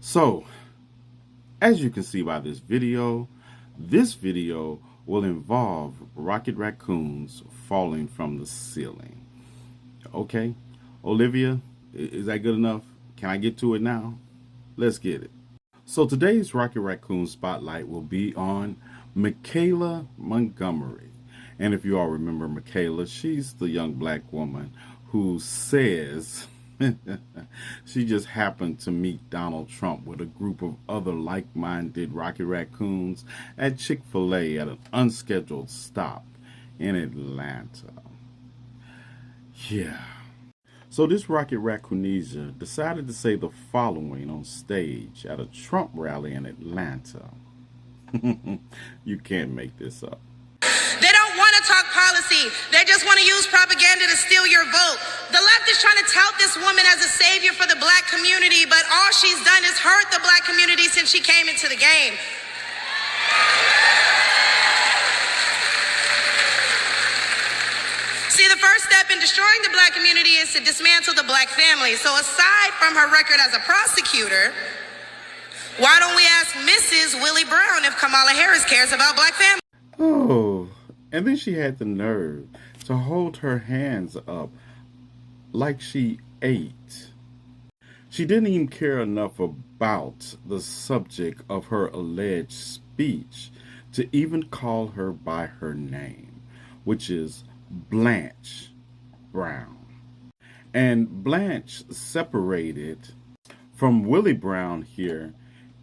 So, as you can see by this video will involve rocket raccoons falling from the ceiling. Okay, Olivia, is that good enough? Can I get to it now? Let's get it. So today's Rocket Raccoon Spotlight will be on Michaela Montgomery. And if you all remember Michaela, she's the young black woman who says she just happened to meet Donald Trump with a group of other like-minded Rocket Raccoons at Chick-fil-A at an unscheduled stop in Atlanta. Yeah. So this Rocket Raccoonesia decided to say the following on stage at a Trump rally in Atlanta. You can't make this up. They don't want to talk policy. They just want to use propaganda to steal your vote. The left is trying to tout this woman as a savior for the black community, but all she's done is hurt the black community since she came into the game. See, the first step in destroying the black community is to dismantle the black family. So aside from her record as a prosecutor, why don't we ask Mrs. Willie Brown if Kamala Harris cares about black families? Oh, and then she had the nerve to hold her hands up like she ate. She didn't even care enough about the subject of her alleged speech to even call her by her name, which is Blanche Brown. And Blanche separated from Willie Brown here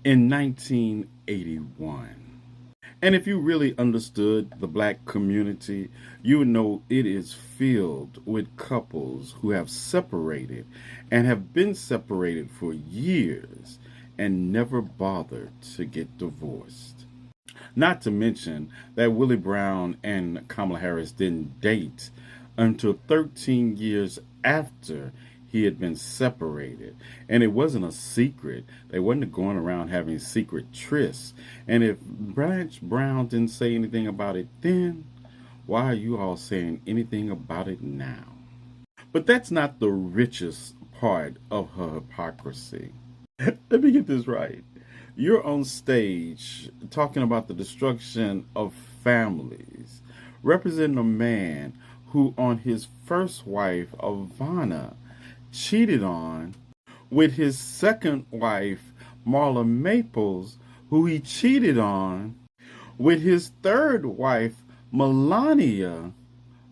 in 1981. And if you really understood the black community, you would know it is filled with couples who have separated and have been separated for years and never bothered to get divorced. Not to mention that Willie Brown and Kamala Harris didn't date until 13 years after he had been separated. And it wasn't a secret. They wasn't going around having secret trysts. And if Blanche Brown didn't say anything about it then, why are you all saying anything about it now? But that's not the richest part of her hypocrisy. Let me get this right. You're on stage talking about the destruction of families, representing a man who on his first wife, Ivana, cheated on with his second wife, Marla Maples, who he cheated on with his third wife, Melania,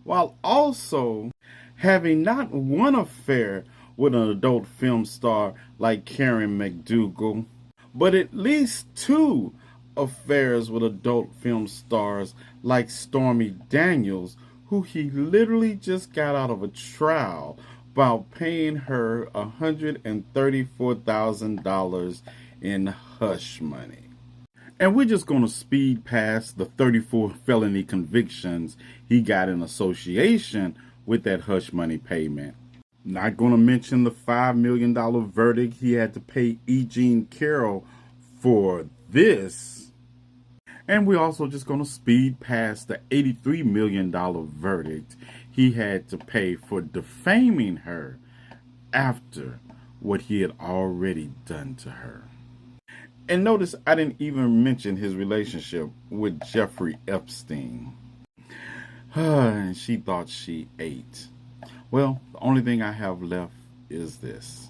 while also having not one affair with an adult film star like Karen McDougal, but at least two affairs with adult film stars like Stormy Daniels, who he literally just got out of a trial while paying her $134,000 in hush money. And we're just going to speed past the 34 felony convictions he got in association with that hush money payment. Not going to mention the $5 million verdict he had to pay E. Jean Carroll for this. And we're also just going to speed past the $83 million verdict he had to pay for defaming her after what he had already done to her. And notice I didn't even mention his relationship with Jeffrey Epstein. And she thought she ate. Well, the only thing I have left is this.